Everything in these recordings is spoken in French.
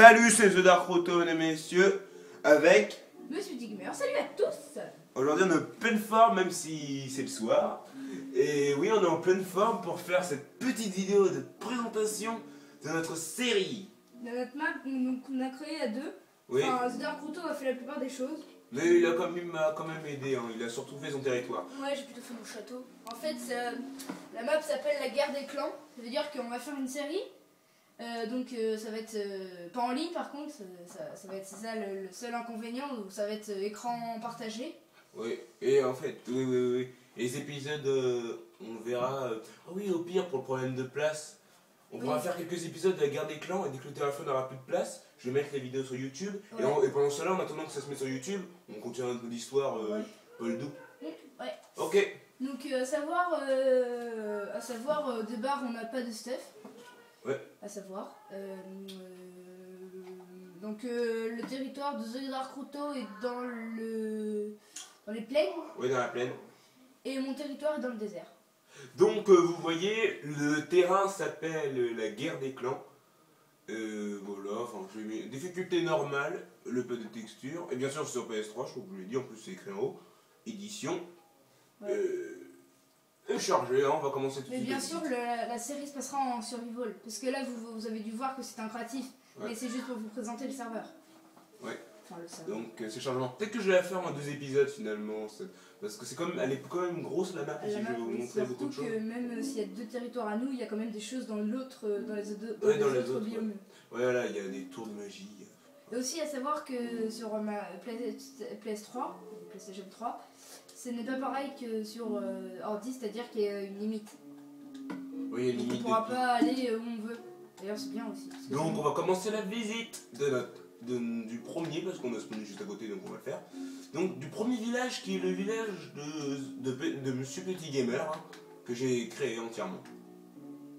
Salut, c'est The Dark Roto, mesdames et messieurs, avec... Monsieur Digmer, salut à tous. Aujourd'hui on est en pleine forme, même si c'est le soir. Et oui, on est en pleine forme pour faire cette petite vidéo de présentation de notre série. Dans notre map, on a créé à deux. Oui. Enfin, The Dark Roto a fait la plupart des choses. Mais il a quand même aidé, hein. Il a surtout fait son territoire. Ouais, j'ai plutôt fait mon château. En fait, la map s'appelle la guerre des clans. Ça veut dire qu'on va faire une série. Ça va être pas en ligne par contre, ça va être ça le seul inconvénient, où ça va être écran partagé. Oui, et en fait, oui. Et les épisodes, on verra... Ah oui, au pire, pour le problème de place, on pourra faire quelques épisodes de la guerre des clans, et dès que le téléphone n'aura plus de place, je vais mettre les vidéos sur YouTube. Ouais. Et pendant cela, en attendant que ça se mette sur YouTube, on continue l'histoire Paul Dou. Ouais. Ok. Donc à savoir de base on n'a pas de stuff. Ouais. À savoir. Le territoire de The Dark Roto est dans les plaines. Oui, dans la plaine. Et mon territoire est dans le désert. Donc vous voyez, le terrain s'appelle la guerre des clans. Voilà, enfin j'ai mis difficulté normale, le peu de texture. Et bien sûr sur PS3, je crois que je vous l'ai dit, en plus c'est écrit en haut. Édition. Ouais. Chargé, hein, on va commencer tout de suite. Mais bien sûr, la série se passera en survival. Parce que là, vous avez dû voir que c'est un créatif. Ouais. Mais c'est juste pour vous présenter le serveur. Ouais. Enfin, le serveur. Donc, c'est chargement. Peut-être que je vais la faire en 2 épisodes finalement. Parce que elle est quand même grosse la map. Si je vais vous montrer beaucoup de choses. Que même s'il y a 2 territoires à nous, il y a quand même des choses dans les autres biomes. Ouais, voilà, il y a des tours de magie. Et aussi à savoir que sur ma PS3, PlayStation 3, ce n'est pas pareil que sur ordi, c'est-à-dire qu'il y a une limite. Oui, il y a une limite. On ne pourra pas aller où on veut. D'ailleurs, c'est bien aussi. Donc, on va commencer la visite du premier, parce qu'on a spawné juste à côté, donc on va le faire. Donc, du premier village, qui est le village de Monsieur Petit Gamer, hein, que j'ai créé entièrement.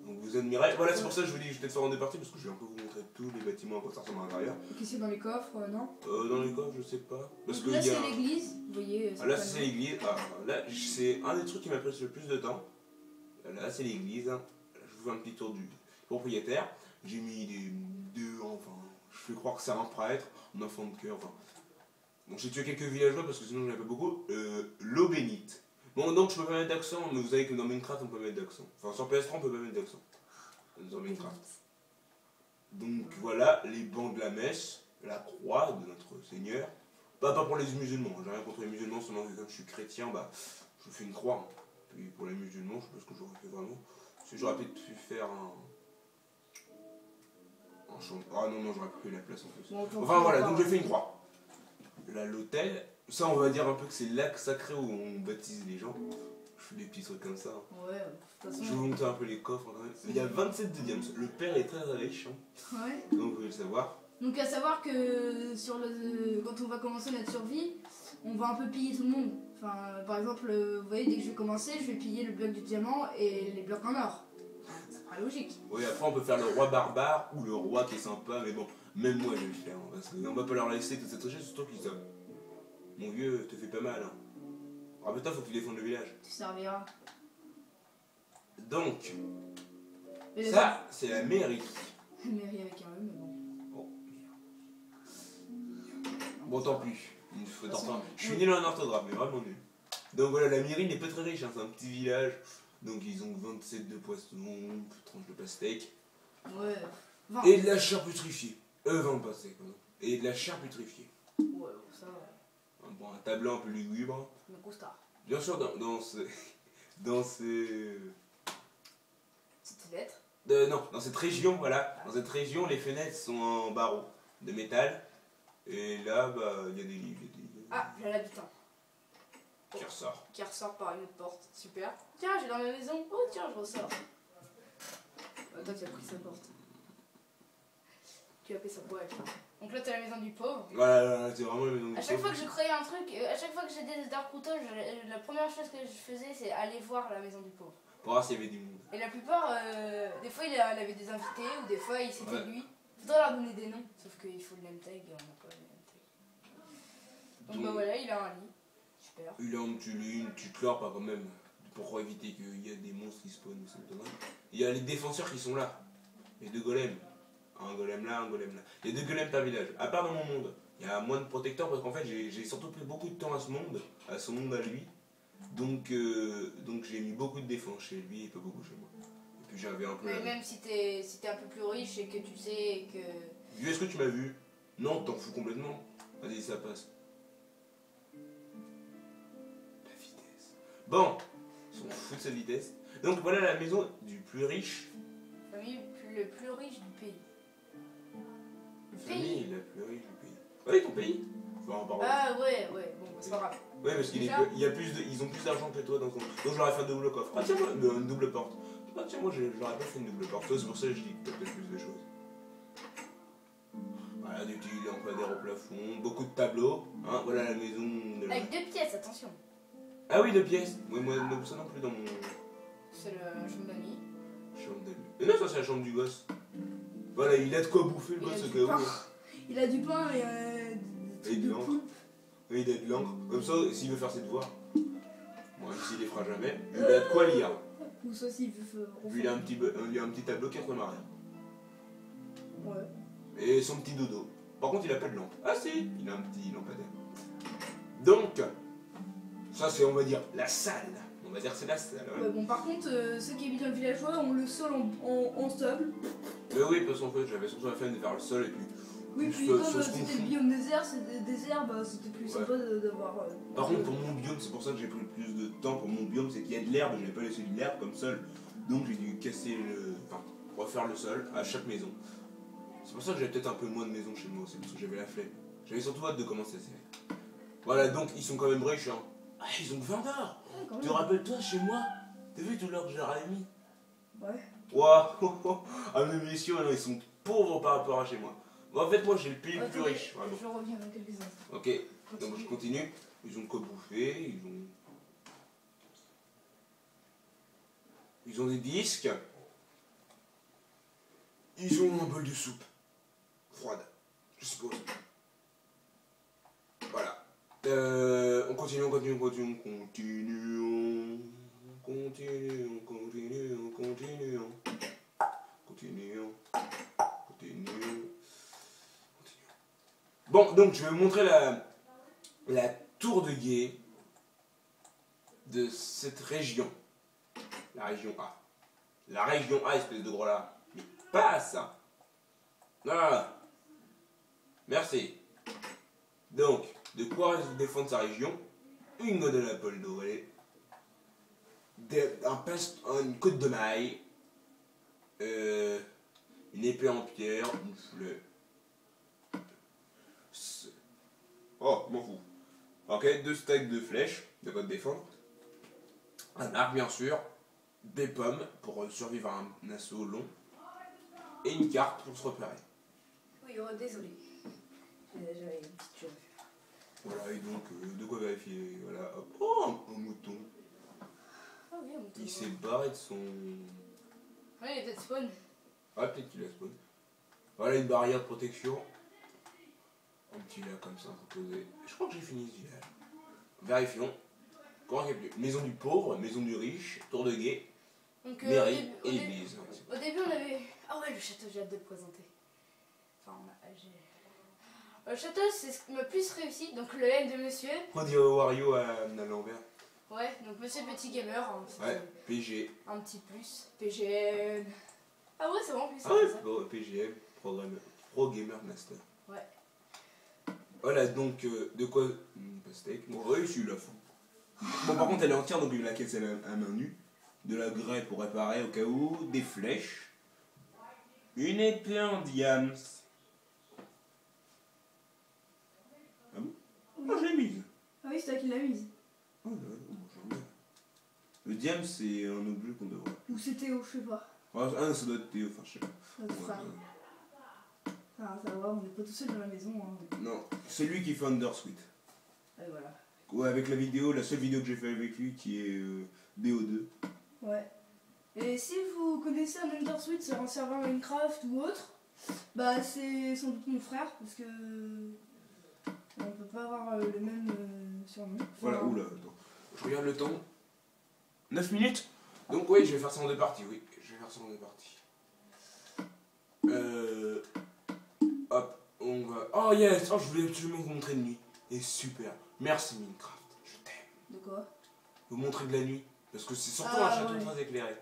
Donc, vous admirez. Voilà, c'est pour ça que je vous dis que je vais peut-être faire en 2 parties, parce que je vais un peu vous montrer tous les bâtiments à quoi ça ressemble à l'intérieur. Qu'est-ce qu'il y a dans les coffres, non? Dans les coffres, je sais pas. Parce que là, c'est l'église, vous voyez. Là, c'est l'église. Là, c'est un des trucs qui m'a pris le plus de temps. Là, c'est l'église. Hein. Je vous fais un petit tour du propriétaire. J'ai mis je fais croire que c'est un prêtre, un enfant de cœur. Enfin. Donc, j'ai tué quelques villageois parce que sinon, j'en avais pas beaucoup. L'eau bénite. Bon, donc, je peux pas mettre d'accent, mais vous savez que dans Minecraft, on peut mettre d'accent. Enfin, sur PS3, on peut pas mettre d'accent. Dans Minecraft. Donc, voilà, les bancs de la messe, la croix de notre Seigneur. Pas pour les musulmans, j'ai rien contre les musulmans, seulement que comme je suis chrétien, je fais une croix. Hein. Puis pour les musulmans, je sais pas ce que j'aurais fait vraiment. Parce que j'aurais peut-être pu faire un champ. Ah non, j'aurais pas eu la place en plus. Enfin voilà, donc j'ai fait une croix. Là, l'hôtel, ça on va dire un peu que c'est l'acte sacré où on baptise les gens. Je fais des petits trucs comme ça. Ouais, de toute façon. Je vais vous montrer un peu les coffres. Il y a 27 de diamants. Le père est très riche. Hein. Ouais. Donc vous pouvez le savoir. Donc à savoir que quand on va commencer notre survie, on va un peu piller tout le monde. Enfin, par exemple, vous voyez, dès que je vais commencer, je vais piller le bloc du diamant et les blocs en or. Ça paraît logique. Oui, après on peut faire le roi barbare ou le roi qui est sympa, mais bon, même moi je vais le faire. Hein, parce qu'on va pas leur laisser toute cette richesse, surtout qu'ils savent. Mon vieux, te fais pas mal. Hein. Rappelle-toi, faut que tu défendes le village. Tu serviras. Donc, ça, c'est la mairie. La mairie avec un E, mais bon. Bon, tant pis. Une faute d'orthographe. Je suis nul en orthographe, mais vraiment nul. Donc voilà, la mairie n'est pas très riche, hein, c'est un petit village. Donc ils ont 27 de poissons, tranches de pastèque. Ouais. 20. Et de la chair putrifiée. 20 de pastèque, pardon. Et de la chair putrifiée. Ouais, ça va. Bon, un tableau un peu lugubre. Me gusta. Bien sûr, dans Cette lettre. Non, dans cette région, voilà. Dans cette région, les fenêtres sont en barreaux de métal. Et là, il y a des livres. Ah, j'ai l'habitant. Qui ressort. Qui ressort par une autre porte. Super. Tiens, j'ai dans ma maison. Oh, tiens, je ressors. Toi, tu as pris sa porte. Tu as pris sa boîte. Donc là, tu as la maison du pauvre. Voilà, c'est vraiment la maison du pauvre. À chaque fois que je créais un truc, à chaque fois que j'étais des Dark Roto, la première chose que je faisais, c'est aller voir la maison du pauvre. Pour voir s'il y avait du monde. Et la plupart, des fois, il avait des invités, ou des fois, c'était lui. Il faudrait leur donner des noms, sauf qu'il faut le name tag et on n'a pas le name tag. Donc voilà, il a un lit. Super. Il a un petit lit, une petite clore, pas quand même. Pour éviter qu'il y ait des monstres qui spawnent. Il y a les défenseurs qui sont là. Les 2 golems. Un golem là, un golem là. Il y a 2 golems par village. À part dans mon monde, il y a moins de protecteurs parce qu'en fait j'ai surtout pris beaucoup de temps à ce monde, à son monde à lui. Donc j'ai mis beaucoup de défense chez lui et pas beaucoup chez moi. Et puis j'avais un peu... Mais même si t'es un peu plus riche et que tu sais que... Est-ce que tu m'as vu? Non, t'en fous complètement. Vas-y, ça passe. La vitesse. Bon, on s'en fout de sa vitesse. Donc voilà la maison du plus riche. Famille le plus riche du pays. Le Famille pays. la plus riche du pays. Oui, ton pays. Enfin, pardon. Ah ouais, bon, c'est pas grave. Ouais, parce qu'ils ont plus d'argent que toi dans ton... Donc j'aurais fait un double coffre. Ah tiens, moi, une double porte. Ah tiens, moi j'aurais pas fait une double porte. C'est pour ça que je dis que t'as peut-être plus de choses. Voilà, des petits lampadaires au plafond, beaucoup de tableaux. Hein, voilà la maison de la... Avec 2 pièces, attention. Ah oui, 2 pièces. Oui, moi, ça non plus dans mon... C'est la chambre d'amis. Chambre d'amis. Mais non, ça c'est la chambre du gosse. Voilà, il a de quoi bouffer le gosse au cas où. Il a du pain et de l'encre. Oui, il a de l'encre. Comme ça, s'il veut faire ses devoirs, bon, même s'il les fera jamais, il a de quoi lire. Ou ça s'il veut... Puis il a un petit tableau qui ressemble à rien. Ouais. Et son petit dodo. Par contre, il a pas de lampe. Ah si, il a un petit lampadaire. Donc, ça c'est, on va dire, la salle. On va dire c'est la salle. Ouais. Ouais, bon, par contre, ceux qui habitent dans le villageois ont le sol en sable. Oui, parce qu'en fait, j'avais surtout la flemme de faire le sol et puis... Oui, puis comme c'était le biome désert, bah, c'était plus sympa d'avoir... Par contre, pour mon biome, c'est pour ça que j'ai pris le plus de temps pour mon biome, c'est qu'il y a de l'herbe, je n'avais pas laissé de l'herbe comme sol. Donc j'ai dû casser enfin, refaire le sol à chaque maison. C'est pour ça que j'avais peut-être un peu moins de maisons chez moi aussi, parce que j'avais la flemme. J'avais surtout hâte de commencer la série. Voilà, donc ils sont quand même riches, hein. Ah, ils ont 20 d'or. Ouais, Te rappelles-toi, chez moi, t'as vu tout l'or que j'ai mis? Ouais. Waouh. Ah mais messieurs, non, ils sont pauvres par rapport à chez moi. Bon, en fait, moi j'ai le pays le plus Attendez, riche. Vraiment. je reviens dans quelques instants. Ok, donc je continue. Ils ont de quoi bouffer, ils ont des disques. Ils ont un bol de soupe. Froide, je suppose. Voilà. On continue. Bon, donc je vais vous montrer la tour de guet de cette région. La région A. La région A, espèce de gros là. Mais pas ça. Voilà. Merci. Donc, de quoi défendre sa région? Une gondole à Paul doré. Une côte de maille. Une épée en pierre. Une fleur. Oh, m'en fous. Ok, 2 stacks de flèches, de quoi te défendre. Un arc, bien sûr. Des pommes pour survivre à un assaut long. Et une carte pour se repérer. Oui, désolé. J'avais une petite chose à faire. Voilà, et donc, de quoi vérifier. Voilà, hop. Oh, un mouton. Ah oui, un mouton. Il s'est barré de son... Ouais, il est peut-être spawn. Ah, peut-être qu'il a spawn. Voilà, une barrière de protection. Un petit lac comme ça, posé. Je crois que j'ai fini ce village. Vérifions. Maison du pauvre, maison du riche, tour de guet, Donc, mairie et église. Au début, on avait... Ah ouais, le château, j'ai hâte de le présenter. Enfin, le château, c'est ce qui m'a plus réussi. Donc, le L de monsieur. On dirait Wario à l'envers. Ouais, donc monsieur Petit Gamer. Hein, Ouais, PG. un petit plus. PGM. Ah ouais, c'est vraiment plus. Ah ouais, bon, PGM, Pro Gamer Master. Ouais. Voilà, donc, de quoi... Pastèque. Bon, oui, celui-là. Bon, par contre, elle est entière, donc la caisse, elle a à main nue. De la grêle pour réparer au cas où. Des flèches. Une épée en diams. Ah bon? Moi, je l'ai mise. Ah oui, c'est toi qui l'as mise. Oh là là, j'en ai. Le diams, c'est un objet qu'on devrait. Ou c'est Théo, je sais pas. Ah, ça doit être Théo, enfin, je sais pas. Notre frère. Ah, ça va, on n'est pas tout seul dans la maison. Hein. Non, c'est lui qui fait Undersweet. Et voilà. Ouais, avec la vidéo, la seule vidéo que j'ai fait avec lui qui est BO2. Ouais. Et si vous connaissez un Undersweet sur un serveur Minecraft ou autre, bah c'est sans doute mon frère, parce que on peut pas avoir le même surnom. Voilà, oula, attends. Je regarde le temps. 9 minutes. Donc oui, je vais faire ça en 2 parties, oui. Je vais faire ça en 2 parties. Hop, on va... Oh yes, oh, je voulais absolument vous montrer de nuit. Et super, merci Minecraft, je t'aime. De quoi? Vous montrer de la nuit, parce que c'est surtout Ah, un château ouais. très éclairé.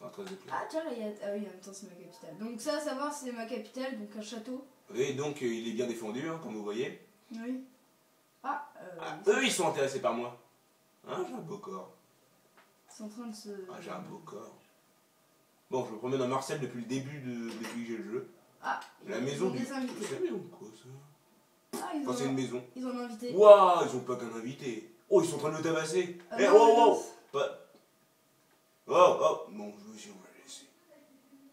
Enfin, très éclairé. Ah tiens, là, il y a... Ah oui, en même temps, c'est ma capitale. Donc ça, à savoir, c'est ma capitale, donc un château. Oui, donc il est bien défendu, hein, comme vous voyez. Oui. Ah, Eux, ils sont intéressés par moi. Hein, j'ai un beau corps. ils sont en train de se... Ah, j'ai un beau corps. Bon, je me promène dans Marseille depuis le début depuis que j'ai le jeu. Ah, La ils maison ont du... des invités. C'est la maison de quoi, ça? Ah, ils Enfin, c'est une maison. Ils ont un invité. Waouh, ils ont pas qu'un invité. Oh, ils sont en train de le tabasser. Ah, Eh, non, wow, non. wow. Oh, bon, je aussi, on va le laisser.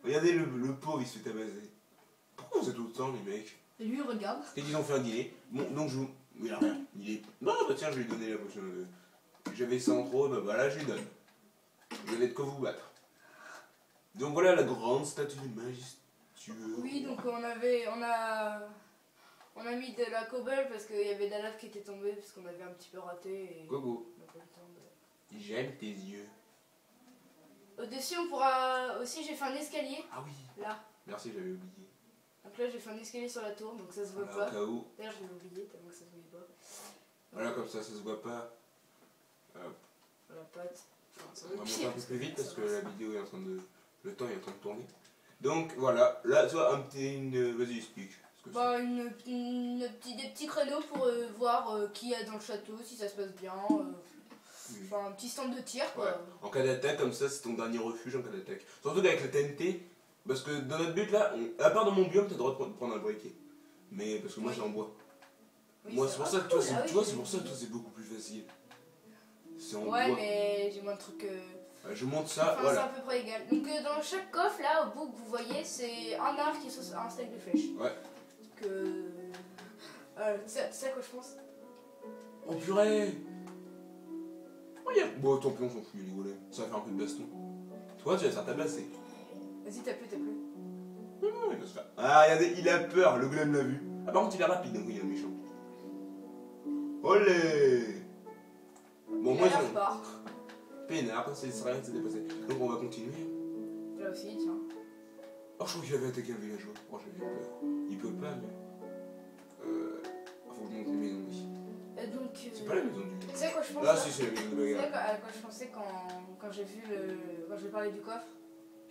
Regardez le pauvre, il se fait tabasser. Pourquoi vous êtes autant, les mecs? Et lui, regarde. Et qu'ils ont fait un dîner. Bon, donc je vous... Il a rien. Il est... Non, bah tiens, je vais lui donner la potion de... J'avais ça en trop, bah voilà, je lui donne. Vous avez de quoi vous battre. Donc voilà la grande statue du majestueux. Oui, donc on a mis de la cobble parce qu'il y avait de la lave qui était tombée parce qu'on avait un petit peu raté et Gogo, on n'a pas eu le temps de... j'aime tes yeux. Au-dessus, on pourra... Aussi, j'ai fait un escalier, Ah oui, là. merci, j'avais oublié. Donc là, j'ai fait un escalier sur la tour, donc ça se voit Voilà, au pas. cas où. D'ailleurs, je l'ai oublié tellement que ça se voyait pas. Voilà, comme ça se voit pas. La pâte. Enfin, ça On va va monter un peu plus vite parce ça que va. la vidéo est en train de... Le temps est en train de tourner. Donc voilà, là, toi, vas-y, explique. Ce que Bah, des petits créneaux pour voir qui est dans le château, si ça se passe bien. c'est. Enfin, un petit stand de tir, Ouais. quoi. En cas d'attaque, comme ça, c'est ton dernier refuge en cas d'attaque. Surtout qu'avec la TNT, parce que dans notre but là, à part dans mon biome, t'as le droit de prendre un briquet. Mais parce que moi, Oui. c'est en bois. Oui, Moi, c'est pour ça que toi, cool. Ah oui, tu vois, j'ai c'est pour ça que oublié. toi, c'est beaucoup plus facile. C'est en Ouais, bois. mais j'ai moins de trucs. Je monte ça, Enfin, voilà. c'est à peu près égal. Donc, dans chaque coffre, là, au bout que vous voyez, c'est un arc qui est sur un stack de flèches. Ouais. Que. C'est ça que je pense. Oh purée. Regarde. Bon, tant pis, on s'en fout, les golems. Ça va faire un peu de baston. Toi, tu vas te faire tabasser. Vas-y, t'as plus. Non, il va se faire. Ah, regardez, il a peur, le golem l'a vu. Ah, par contre, il est rapide, donc il est méchant. Olé. Bon, moi, Et là, j'ai repart. peinard, c'est rien qui s'est dépassé. Donc, on va continuer. Là aussi, tiens. Oh, je crois qu'il avait attaqué un villageois. Oh, j'avais peur. Il peut pas, mais. Faut que je monte une maison ici. Et donc. C'est pas la maison du. Tu sais à quoi je pense Ah, là si, c'est la maison de Tu sais bagarre. à quoi je pensais quand j'ai vu quand j'ai parlé du coffre?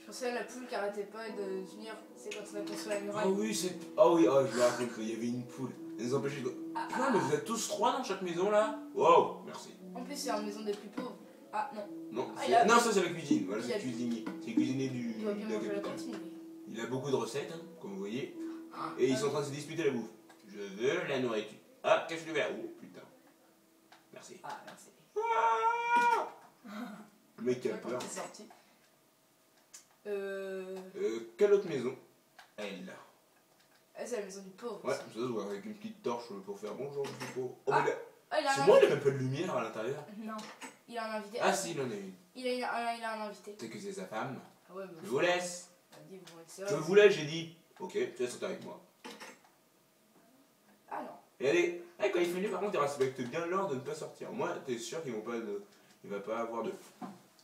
Je pensais à la poule qui arrêtait pas de venir, c'est quand on a construit la muraille. Ah oui, c'est. Ah oui, ah, je me rappelle qu'il y avait une poule. Elle nous empêchait de. Putain, mais vous êtes tous 3 dans chaque maison là? Wow, merci. En plus, c'est la maison des plus pauvres. Ah non, Non, Ah, c'est- il a- non ça c'est la cuisine. Voilà, il c'est a- le cuisinier. C'est le cuisinier du. il doit bien de la manger la capitale. cantine, lui. Il a beaucoup de recettes, hein, comme vous voyez. Et ils sont en train de se disputer la bouffe. Je veux la nourriture. Ah, cache le verre. Oh putain. Merci. Ah, merci. Le mec qui a Quand peur. t'es sorti. Quelle autre maison? Elle. Ah, c'est la maison du pauvre. Ouais, ça. ça se voit avec une petite torche pour faire bonjour, je suis pauvre. Oh, Ah. mais là- Ah, il a c'est un moi, il invité. a même pas de lumière à l'intérieur. Non, il a un invité. Ah si, il en a une. Il a un invité. C'est que c'est sa femme. Ah ouais, Je vous laisse. dit, bon, c'est Je vrai. voulais, j'ai dit. Ok, tu vas sauter avec moi. Ah non. Et allez, hey, quand il fait nuit, par contre, il respecte bien l'ordre de ne pas sortir. Moi, t'es sûr qu'il va pas avoir de.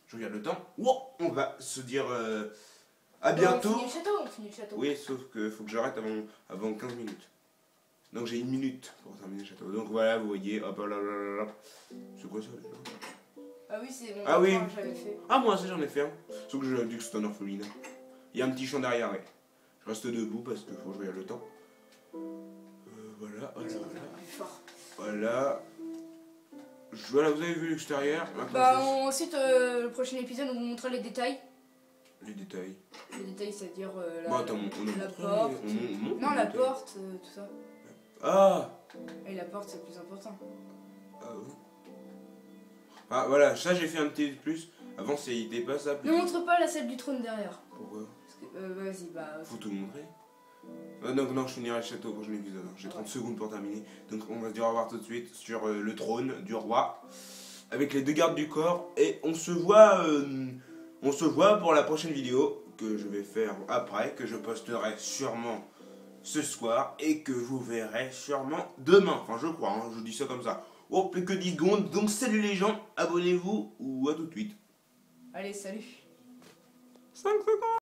Je regarde le temps. Wow, on va se dire à bientôt. On finit le château. Oui, sauf que faut que j'arrête avant 15 minutes. Donc j'ai 1 minute pour terminer le château. Donc voilà, vous voyez, hop là là là là. C'est quoi ça déjà? Ah oui, c'est mon Ah oui. point que j'avais fait. Ah, moi aussi j'en ai fait un. Sauf que j'ai dit que c'était un orphelinat. Il y a un petit champ derrière, ouais. Je reste debout parce qu'il faut que je regarde le temps. Voilà, voilà, voilà. Plus fort. Voilà. Voilà, vous avez vu l'extérieur. Maintenant, Bah, je- ensuite, le prochain épisode, on vous montrera les détails. Les détails. Les détails, c'est-à-dire la, Bon, attends, on a la montré, porte. on montre Non, les la détails. porte, tout ça. Ah, Et la porte, c'est le plus important. ah, oui. Ah, voilà, ça j'ai fait un petit plus. Avant, c'était pas ça. Ne montre pas la salle du trône derrière. Pourquoi? Parce que, vas-y, bah. Faut tout montrer. Donc non, je finirai le château au prochain épisode. J'ai 30 secondes pour terminer. Donc on va se dire au revoir tout de suite sur le trône du roi. Avec les 2 gardes du corps. Et on se voit pour la prochaine vidéo que je vais faire après. Que je posterai sûrement ce soir. Et que vous verrez sûrement demain. Enfin je crois, hein, je dis ça comme ça. Oh, plus que 10 secondes. Donc salut les gens. Abonnez-vous ou à tout de suite. Allez, salut. 5 secondes.